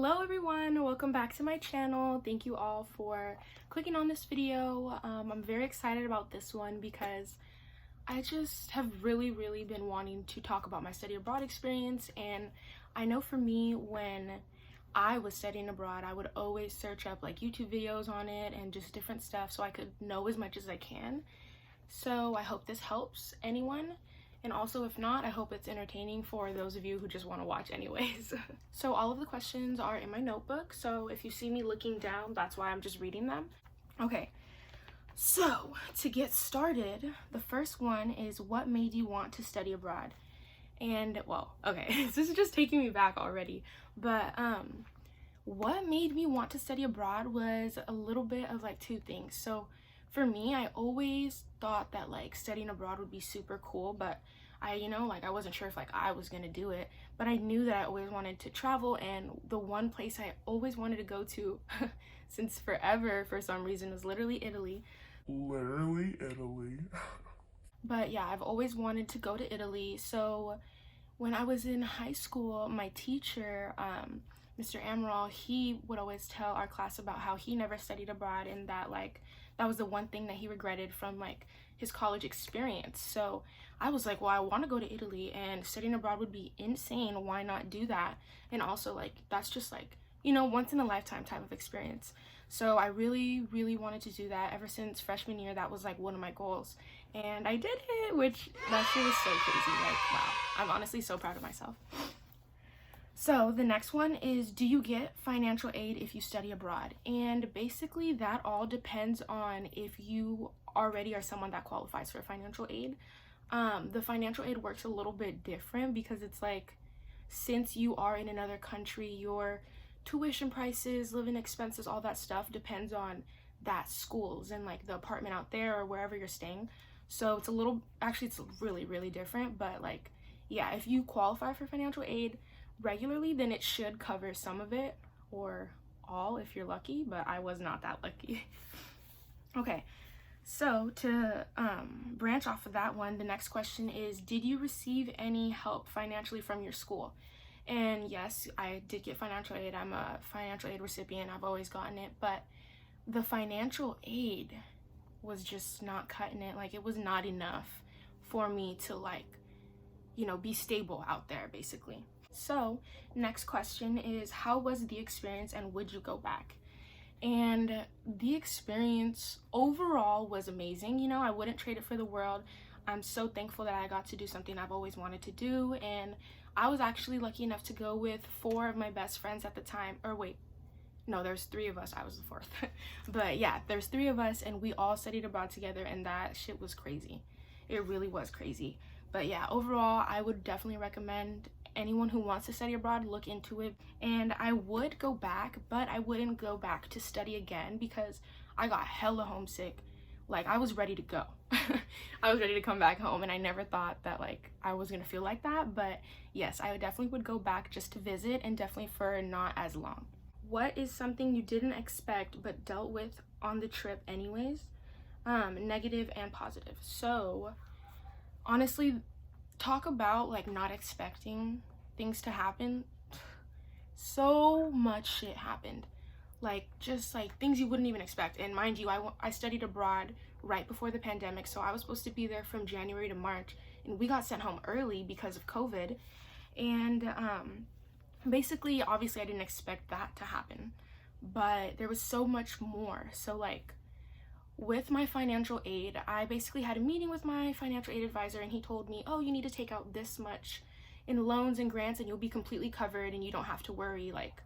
Hello everyone, welcome back to my channel. Thank you all for clicking on this video. I'm very excited about this one because I just have really been wanting to talk about my study abroad experience. And I know for me, when I was studying abroad, I would always search up like YouTube videos on it and just different stuff so I could know as much as I can. So I hope this helps anyone. And also, if not, I hope it's entertaining for those of you who just want to watch anyways. So all of the questions are in my notebook. So if you see me looking down, that's why I'm just reading them. Okay, so to get started, the first one is, what made you want to study abroad? And well, okay, this is just taking me back already. But what made me want to study abroad was a little bit of like two things. So for me, I always thought that like studying abroad would be super cool, but I wasn't sure if like I was gonna do it, but I knew that I always wanted to travel, and the one place I always wanted to go to since forever for some reason was literally Italy. Literally Italy. But yeah, I've always wanted to go to Italy. So when I was in high school, my teacher, Mr. Amaral, he would always tell our class about how he never studied abroad, and that like that was the one thing that he regretted from like his college experience. So I was like, well, I want to go to Italy, and studying abroad would be insane. Why not do that? And also like that's just like, once in a lifetime type of experience. So I really wanted to do that. Ever since freshman year, that was like one of my goals, and I did it, which that shit was so crazy. Like, wow, I'm honestly so proud of myself. So the next one is, do you get financial aid if you study abroad? And basically that all depends on if you already are someone that qualifies for financial aid. The financial aid works a little bit different because it's like, since you are in another country, your tuition prices, living expenses, all that stuff depends on that schools and like the apartment out there or wherever you're staying. So it's it's really different. But like, yeah, if you qualify for financial aid regularly, then it should cover some of it, or all if you're lucky, but I was not that lucky. Okay, so to branch off of that one, the next question is, did you receive any help financially from your school? And yes, I did get financial aid. I'm a financial aid recipient. I've always gotten it, but the financial aid was just not cutting it. Like, it was not enough for me to like, be stable out there basically. So next question is, how was the experience and would you go back? And the experience overall was amazing. I wouldn't trade it for the world. I'm so thankful that I got to do something I've always wanted to do, and I was actually lucky enough to go with 4 of my best friends at the time. Or wait, no, there's 3 of us. I was the 4th. But yeah, there's 3 of us, and we all studied abroad together, and that shit was crazy. It really was crazy. But yeah, overall, I would definitely recommend anyone who wants to study abroad look into it. And I would go back, but I wouldn't go back to study again because I got hella homesick. Like, I was ready to go. I was ready to come back home, and I never thought that like I was gonna feel like that. But yes, I definitely would go back just to visit, and definitely for not as long. What is something you didn't expect but dealt with on the trip anyways? Negative and positive. So honestly, talk about like not expecting things to happen. So much shit happened, like just like things you wouldn't even expect. And mind you, I studied abroad right before the pandemic, so I was supposed to be there from January to March, and we got sent home early because of COVID. And basically, obviously I didn't expect that to happen, but there was so much more. So like, with my financial aid, I basically had a meeting with my financial aid advisor, and he told me, oh, you need to take out this much in loans and grants and you'll be completely covered, and you don't have to worry like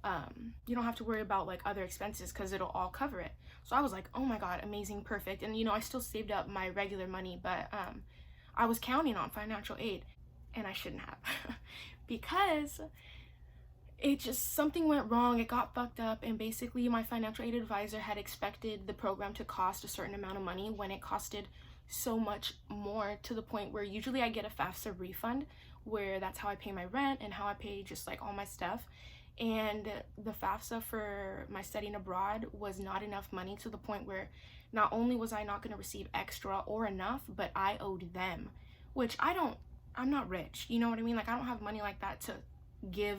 about like other expenses because it'll all cover it. So I was like, oh my god, amazing, perfect. And I still saved up my regular money, but I was counting on financial aid, and I shouldn't have because something went wrong. It got fucked up, and basically my financial aid advisor had expected the program to cost a certain amount of money when it costed so much more, to the point where usually I get a FAFSA refund, where that's how I pay my rent and how I pay just like all my stuff. And the FAFSA for my studying abroad was not enough money, to the point where not only was I not going to receive extra or enough, but I owed them, which I'm not rich, you know what I mean? Like, I don't have money like that to give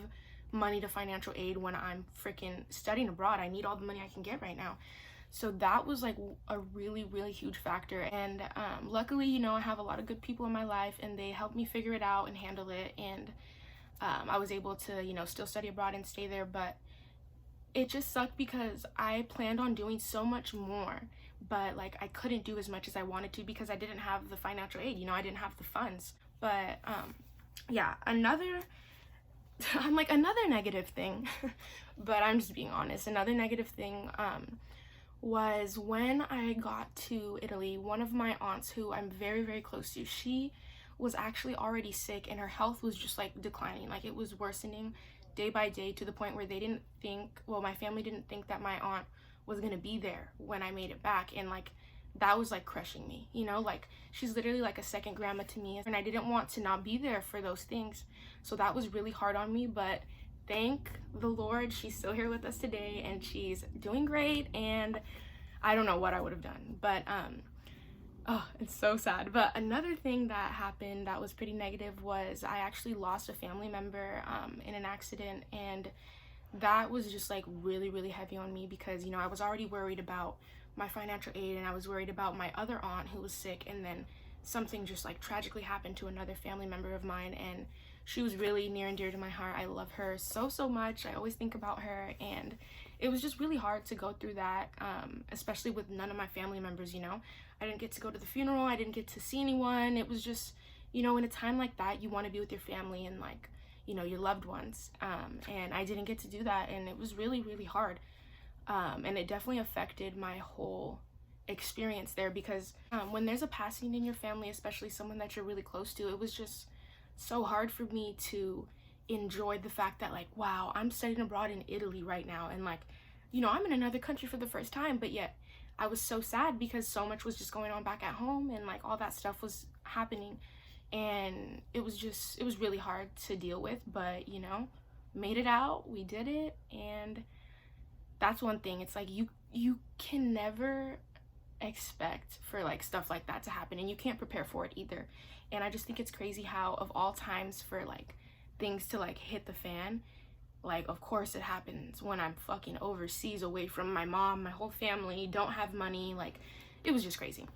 money to financial aid when I'm freaking studying abroad. I need all the money I can get right now. So that was like a really, really huge factor. And luckily, you know, I have a lot of good people in my life and they helped me figure it out and handle it. And I was able to, you know, still study abroad and stay there. But it just sucked because I planned on doing so much more, but like I couldn't do as much as I wanted to because I didn't have the financial aid, you know, I didn't have the funds. But yeah, another negative thing, but I'm just being honest. Another negative thing was when I got to Italy, one of my aunts who I'm very, very close to, she was actually already sick and her health was just like declining. Like it was worsening day by day to the point where they didn't think, well, my family didn't think that my aunt was gonna be there when I made it back. And like that was like crushing me, you know, like she's literally like a second grandma to me and I didn't want to not be there for those things. So that was really hard on me, but thank the Lord she's still here with us today and she's doing great. And I don't know what I would have done, but oh, it's so sad. But another thing that happened that was pretty negative was I actually lost a family member in an accident, and that was just like really, really heavy on me because, you know, I was already worried about my financial aid and I was worried about my other aunt who was sick, and then something just like tragically happened to another family member of mine, and she was really near and dear to my heart. I love her so, so much. I always think about her, and it was just really hard to go through that, especially with none of my family members, you know. I didn't get to go to the funeral. I didn't get to see anyone. It was just, you know, in a time like that, you want to be with your family and like, you know, your loved ones. And I didn't get to do that. And it was really, really hard. And it definitely affected my whole experience there because when there's a passing in your family, especially someone that you're really close to, it was just so hard for me to enjoy the fact that like, wow, I'm studying abroad in Italy right now. And like, you know, I'm in another country for the first time, but yet I was so sad because so much was just going on back at home and like all that stuff was happening. And it was really hard to deal with, but you know, made it out, we did it. And that's one thing. It's like you can never expect for like stuff like that to happen, and you can't prepare for it either. And I just think it's crazy how of all times for like things to like hit the fan, like of course it happens when I'm fucking overseas away from my mom, my whole family, don't have money. Like it was just crazy.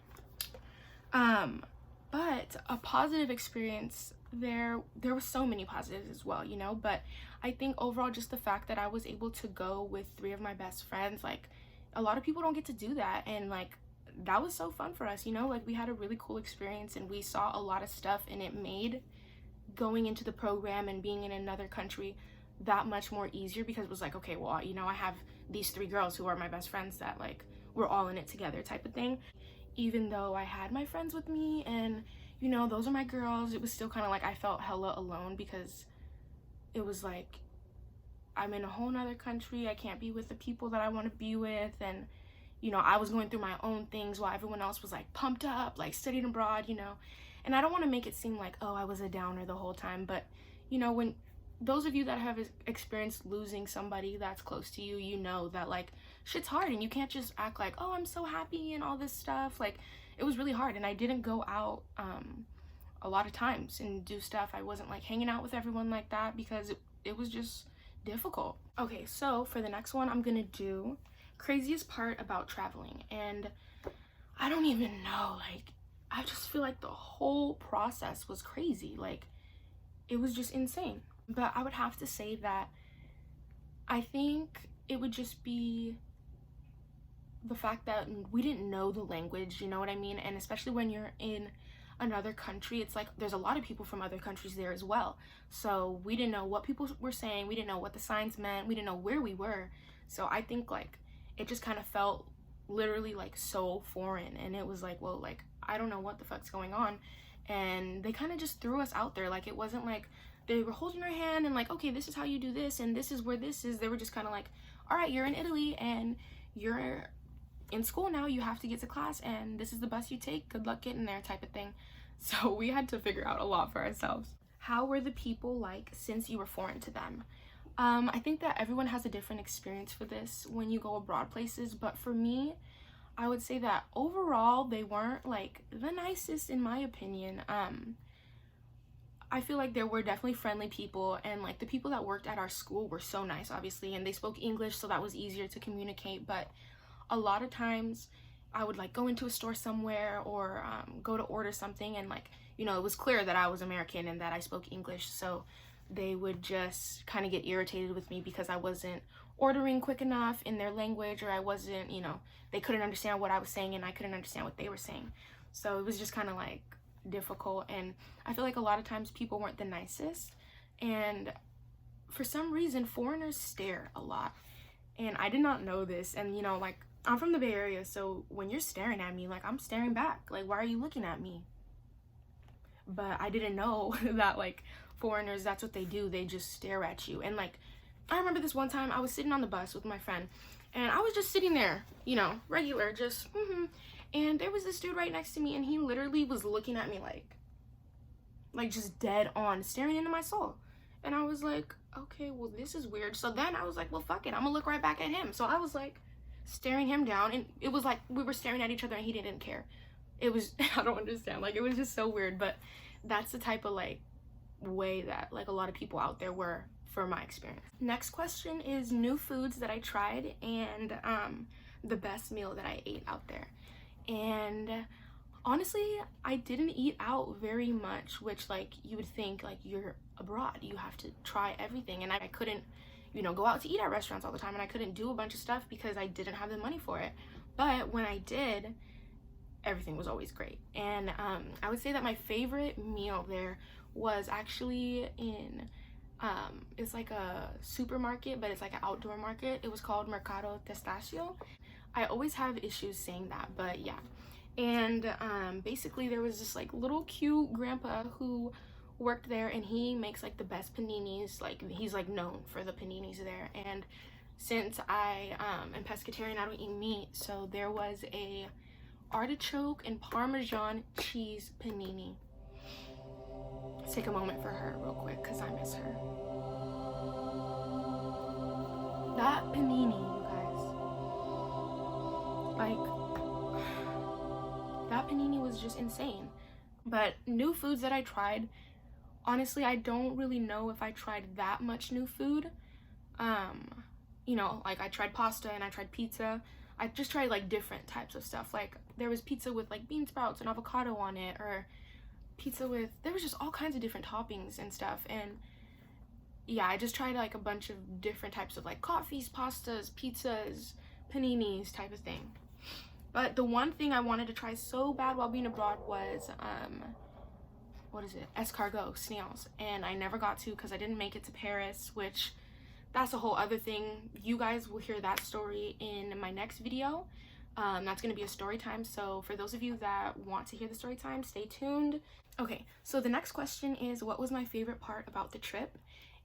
But a positive experience, there were so many positives as well, you know. But I think overall just the fact that I was able to go with 3 of my best friends, like a lot of people don't get to do that, and like that was so fun for us, you know. Like we had a really cool experience and we saw a lot of stuff, and it made going into the program and being in another country that much more easier because it was like, okay, well, you know, I have these 3 girls who are my best friends that like we're all in it together type of thing. Even though I had my friends with me and, you know, those are my girls, it was still kind of like I felt hella alone because it was like I'm in a whole nother country. I can't be with the people that I want to be with. And, you know, I was going through my own things while everyone else was like pumped up, like studying abroad, you know. And I don't want to make it seem like, oh, I was a downer the whole time. But, you know, when those of you that have experienced losing somebody that's close to you, you know that like shit's hard and you can't just act like, oh, I'm so happy and all this stuff. Like it was really hard, and I didn't go out a lot of times and do stuff. I wasn't like hanging out with everyone like that because it was just difficult. Okay, so for the next one, I'm gonna do craziest part about traveling. And I don't even know, like I just feel like the whole process was crazy. Like it was just insane. But I would have to say that I think it would just be the fact that we didn't know the language, you know what I mean? And especially when you're in another country, it's like there's a lot of people from other countries there as well. So we didn't know what people were saying. We didn't know what the signs meant. We didn't know where we were. So I think like it just kind of felt literally like so foreign. And it was like, well, like I don't know what the fuck's going on. And they kind of just threw us out there. Like it wasn't like they were holding our hand and like, okay, this is how you do this and this is where this is. They were just kind of like, all right, you're in Italy and you're in school now, you have to get to class and this is the bus you take, good luck getting there type of thing. So we had to figure out a lot for ourselves. How were the people like since you were foreign to them? I think that everyone has a different experience for this when you go abroad places, but for me, I would say that overall they weren't like the nicest in my opinion. I feel like there were definitely friendly people, and like the people that worked at our school were so nice, obviously, and they spoke English, so that was easier to communicate. But a lot of times I would like go into a store somewhere or go to order something, and like, you know, it was clear that I was American and that I spoke English, so they would just kind of get irritated with me because I wasn't ordering quick enough in their language, or I wasn't, you know, they couldn't understand what I was saying and I couldn't understand what they were saying. So it was just kind of like difficult, and I feel like a lot of times people weren't the nicest, and for some reason foreigners stare a lot, and I did not know this. And you know, like, I'm from the Bay Area, so when you're staring at me, like, I'm staring back, like, why are you looking at me? But I didn't know that like foreigners, that's what they do, they just stare at you. And like, I remember this one time I was sitting on the bus with my friend, and I was just sitting there, you know, regular, just and there was this dude right next to me, and he literally was looking at me like just dead on, staring into my soul. And I was like, okay, well, this is weird. So then I was like, well, fuck it, I'm gonna look right back at him. So I was like staring him down, and it was like we were staring at each other and he didn't care. It was I don't understand, like, it was just so weird. But that's the type of like way that like a lot of people out there were, for my experience. Next question is new foods that I tried, and the best meal that I ate out there. And honestly, I didn't eat out very much, which like you would think, like, you're abroad, you have to try everything, and I couldn't, you know, go out to eat at restaurants all the time, and I couldn't do a bunch of stuff because I didn't have the money for it. But when I did, everything was always great. And I would say that my favorite meal there was actually in it's like a supermarket, but it's like an outdoor market. It was called Mercado Testaccio. I always have issues saying that, but yeah. And basically there was this like little cute grandpa who worked there, and he makes like the best paninis. Like, he's like known for the paninis there. And since I am pescatarian, I don't eat meat, so there was a artichoke and Parmesan cheese panini. Let's take a moment for her real quick because I miss her. That panini, you guys, like, that panini was just insane. But new foods that I tried, honestly, I don't really know if I tried that much new food. You know, like, I tried pasta and I tried pizza. I just tried like different types of stuff. Like, there was pizza with like bean sprouts and avocado on it, or pizza with, there was just all kinds of different toppings and stuff. And yeah, I just tried like a bunch of different types of like coffees, pastas, pizzas, paninis type of thing. But the one thing I wanted to try so bad while being abroad was what is it, escargot, snails, and I never got to because I didn't make it to Paris, which that's a whole other thing. You guys will hear that story in my next video. That's going to be a story time, so for those of you that want to hear the story time, stay tuned. Okay, so the next question is, what was my favorite part about the trip?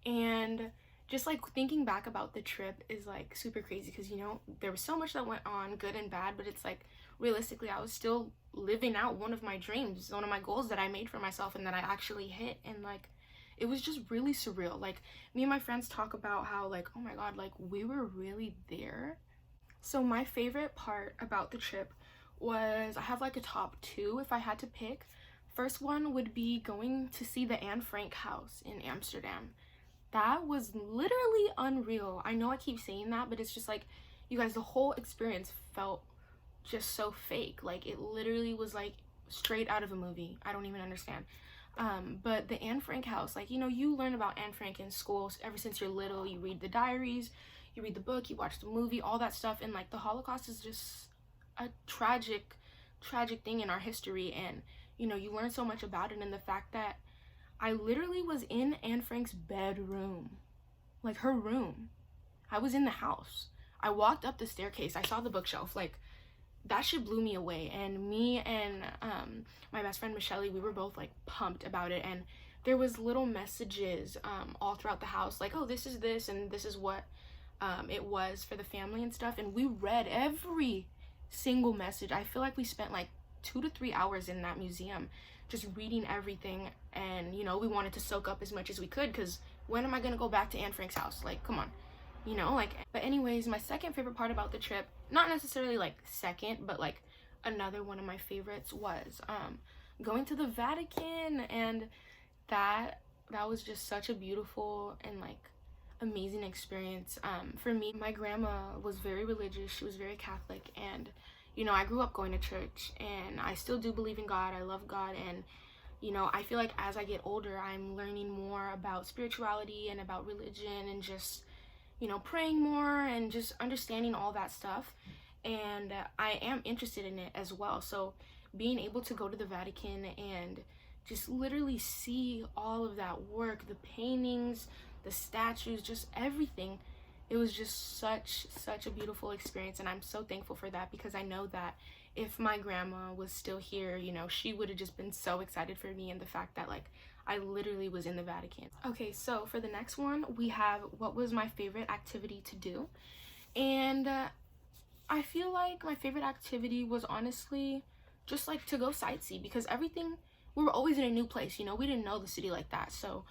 And just like thinking back about the trip is like super crazy because, you know, there was so much that went on, good and bad, but it's like realistically I was still living out one of my dreams, one of my goals that I made for myself and that I actually hit. And like, it was just really surreal. Like, me and my friends talk about how like, oh my god, like, we were really there. So my favorite part about the trip was, I have like a top two if I had to pick. First one would be going to see the Anne Frank house in Amsterdam. That was literally unreal. I know I keep saying that, but it's just like, you guys, the whole experience felt just so fake. Like, it literally was like straight out of a movie. I don't even understand. But the Anne Frank house, like, you know, you learn about Anne Frank in school ever since you're little. You read the diaries, you read the book, you watch the movie, all that stuff. And like, the Holocaust is just a tragic thing in our history. And, you know, you learn so much about it. And the fact that I literally was in Anne Frank's bedroom, like her room. I was in the house. I walked up the staircase. I saw the bookshelf. Like, that shit blew me away. And me and my best friend Michelle, we were both like pumped about it. And there was little messages all throughout the house, like, oh, this is this and this is what it was for the family and stuff. And we read every single message. I feel like we spent like 2 to 3 hours in that museum just reading everything. And, you know, we wanted to soak up as much as we could because when am I gonna go back to Anne Frank's house? Like, come on, you know, like. But anyways, my second favorite part about the trip, not necessarily like second, but like another one of my favorites was going to the Vatican. And that was just such a beautiful and like amazing experience. For me, my grandma was very religious. She was very Catholic, and I grew up going to church, and I still do believe in God. I love God, and I feel like as I get older, I'm learning more about spirituality and about religion and just praying more and just understanding all that stuff. And I am interested in it as well. So being able to go to the Vatican and just literally see all of that work, the paintings, the statues, just everything, it was just such a beautiful experience. And I'm so thankful for that, because I know that if my grandma was still here, she would have just been so excited for me, and the fact that like I literally was in the Vatican. Okay, so for the next one, we have what was my favorite activity to do. And I feel like my favorite activity was honestly just like to go sightsee, because we were always in a new place, we didn't know the city like that. So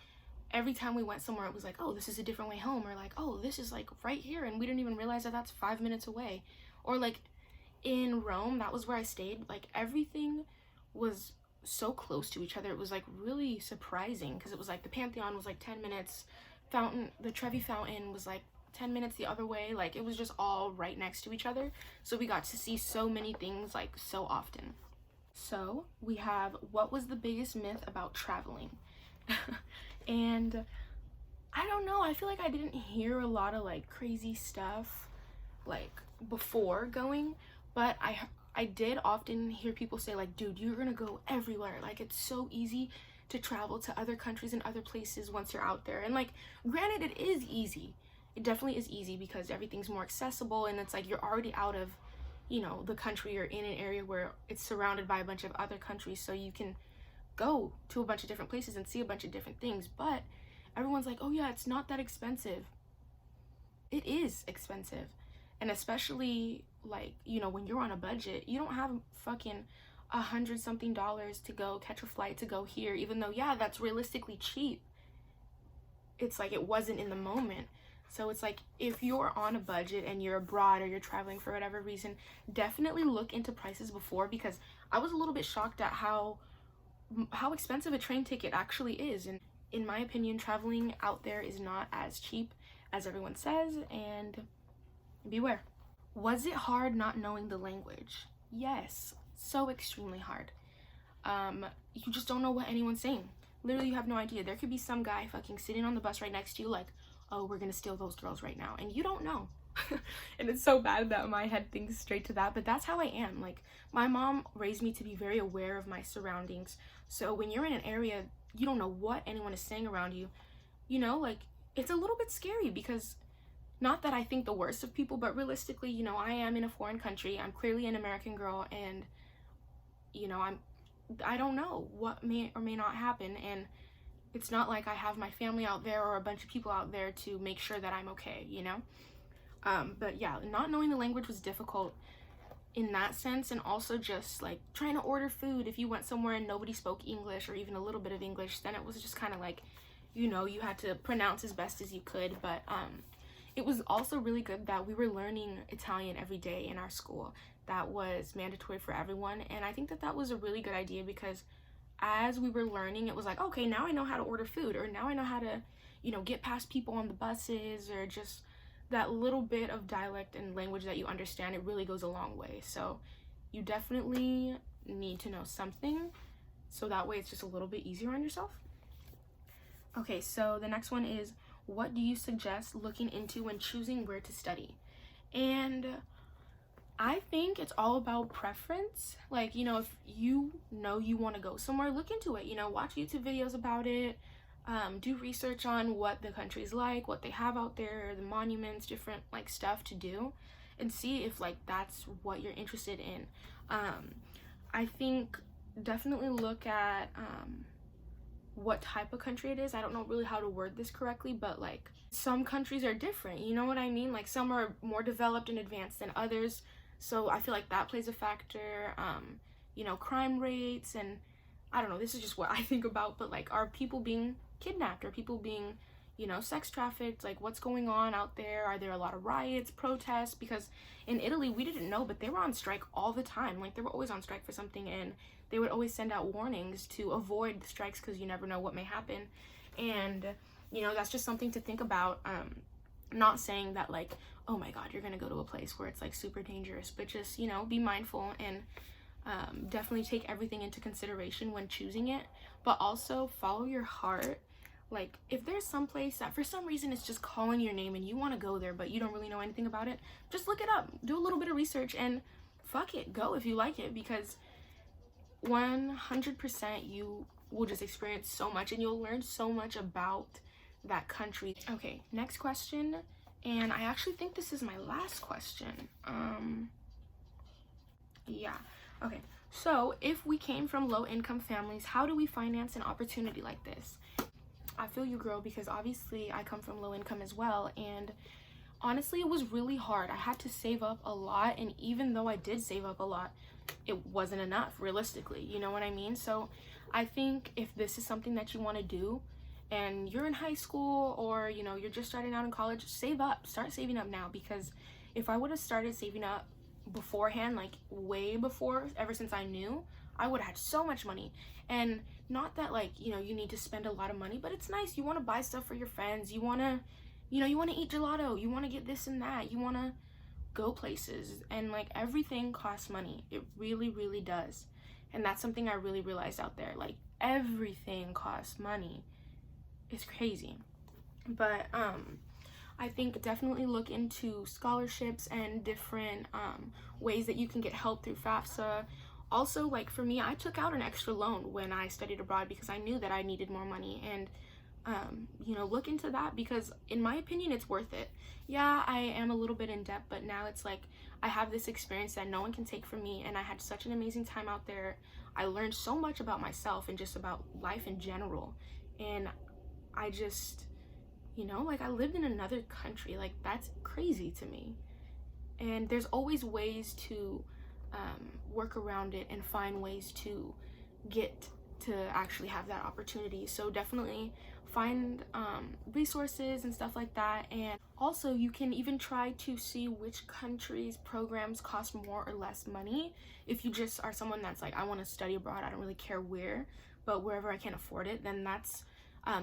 every time we went somewhere, it was like, oh, this is a different way home, or like, oh, this is like right here, and we didn't even realize that that's 5 minutes away. Or like in Rome, that was where I stayed, like everything was so close to each other. It was like really surprising, because it was like the Pantheon was like 10 minutes, the Trevi Fountain was like 10 minutes the other way. Like it was just all right next to each other, so we got to see so many things like so often. So we have, what was the biggest myth about traveling? And I don't know, I feel like I didn't hear a lot of like crazy stuff like before going, but I did often hear people say like, dude, you're gonna go everywhere, like it's so easy to travel to other countries and other places once you're out there. And like, granted, it is easy, it definitely is easy, because everything's more accessible, and it's like you're already out of the country, you're in an area where it's surrounded by a bunch of other countries, so you can go to a bunch of different places and see a bunch of different things. But everyone's like, oh yeah, it's not that expensive. It is expensive. And especially like, when you're on a budget, you don't have fucking $100-something to go catch a flight to go here, even though, yeah, that's realistically cheap. It's like it wasn't in the moment. So it's like, if you're on a budget and you're abroad or you're traveling for whatever reason, definitely look into prices before, because I was a little bit shocked at how expensive a train ticket actually is. And in my opinion, traveling out there is not as cheap as everyone says, and beware. Was it hard not knowing the language? Yes, so extremely hard. You just don't know what anyone's saying. Literally, you have no idea. There could be some guy fucking sitting on the bus right next to you like, oh, we're gonna steal those girls right now, and you don't know. And it's so bad that my head thinks straight to that, but that's how I am. Like, my mom raised me to be very aware of my surroundings, so when you're in an area you don't know what anyone is saying around you, like, it's a little bit scary, because not that I think the worst of people, but realistically, I am in a foreign country, I'm clearly an American girl, and I don't know what may or may not happen, and it's not like I have my family out there or a bunch of people out there to make sure that I'm okay, But yeah, not knowing the language was difficult in that sense, and also just like trying to order food. If you went somewhere and nobody spoke English or even a little bit of English, then it was just kind of like, you had to pronounce as best as you could. But it was also really good that we were learning Italian every day in our school. That was mandatory for everyone, and I think that was a really good idea, because as we were learning, it was like, okay, now I know how to order food, or now I know how to, get past people on the buses, or just that little bit of dialect and language that you understand. It really goes a long way. So you definitely need to know something, so that way it's just a little bit easier on yourself. Okay, so the next one is, what do you suggest looking into when choosing where to study? And I think it's all about preference. Like, if you want to go somewhere, look into it, watch YouTube videos about it, do research on what the country's like, what they have out there, the monuments, different like stuff to do, and see if like that's what you're interested in. I think definitely look at what type of country it is. I don't know really how to word this correctly, but like some countries are different, you know what I mean? Like some are more developed and advanced than others. So I feel like that plays a factor. Crime rates, and I don't know, this is just what I think about, but like, are people being kidnapped? Are people being, sex trafficked? Like, what's going on out there? Are there a lot of riots, protests? Because in Italy, we didn't know, but they were on strike all the time. Like, they were always on strike for something, and they would always send out warnings to avoid the strikes because you never know what may happen. And, that's just something to think about. Not saying that, like, oh my God, you're gonna go to a place where it's like super dangerous, but just, be mindful and definitely take everything into consideration when choosing it, but also follow your heart. Like, if there's some place that for some reason it's just calling your name and you want to go there, but you don't really know anything about it, just look it up, do a little bit of research, and fuck it, go if you like it, because 100% you will just experience so much and you'll learn so much about that country. Okay, next question, and I actually think this is my last question. Yeah. Okay, so if we came from low-income families, how do we finance an opportunity like this? I feel you, girl, because obviously I come from low income as well, and honestly it was really hard. I had to save up a lot, and even though I did save up a lot, it wasn't enough realistically, you know what I mean? So I think if this is something that you want to do and you're in high school, or you're just starting out in college, save up, start saving up now, because if I would have started saving up beforehand, like way before, ever since I knew, I would have had so much money. And not that, like, you need to spend a lot of money, but it's nice. You want to buy stuff for your friends, you want to eat gelato, you want to get this and that, you want to go places, and like everything costs money. It really, really does. And that's something I really realized out there. Like, everything costs money. It's crazy. But I think definitely look into scholarships and different ways that you can get help through FAFSA. Also, like, for me, I took out an extra loan when I studied abroad because I knew that I needed more money. And look into that, because in my opinion, it's worth it. Yeah, I am a little bit in debt, but now it's like I have this experience that no one can take from me, and I had such an amazing time out there. I learned so much about myself and just about life in general. And I just, like, I lived in another country. Like, that's crazy to me. And there's always ways to work around it and find ways to get to actually have that opportunity. So definitely find resources and stuff like that. And also, you can even try to see which countries' programs cost more or less money. If you just are someone that's like, I want to study abroad, I don't really care where, but wherever I can afford it, then that's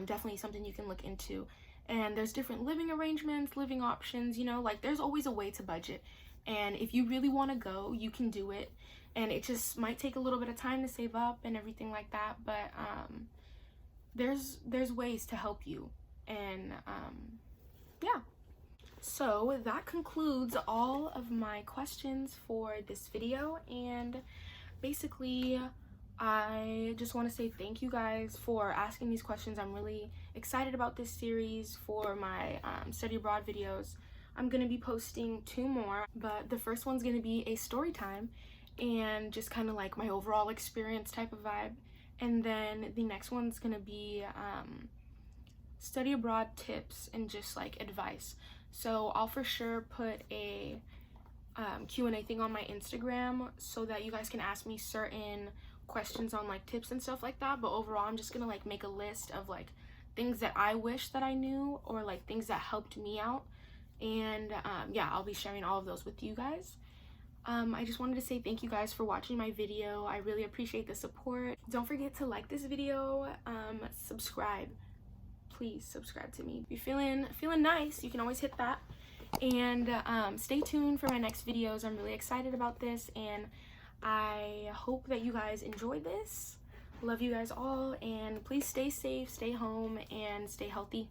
definitely something you can look into. And there's different living arrangements, living options, like, there's always a way to budget. And if you really want to go, you can do it. And it just might take a little bit of time to save up and everything like that, but there's ways to help you. And yeah. So that concludes all of my questions for this video, and basically I just want to say thank you guys for asking these questions. I'm really excited about this series for my study abroad videos. I'm going to be posting 2 more, but the first one's going to be a story time and just kind of like my overall experience type of vibe. And then the next one's going to be study abroad tips and just like advice. So I'll for sure put a Q&A thing on my Instagram so that you guys can ask me certain questions on like tips and stuff like that. But overall, I'm just gonna like make a list of like things that I wish that I knew, or like things that helped me out. And yeah, I'll be sharing all of those with you guys. I just wanted to say thank you guys for watching my video. I really appreciate the support. Don't forget to like this video, subscribe. Please subscribe to me. If you're feeling nice, you can always hit that. And stay tuned for my next videos. I'm really excited about this, and I hope that you guys enjoy this. Love you guys all, and please stay safe, stay home, and stay healthy.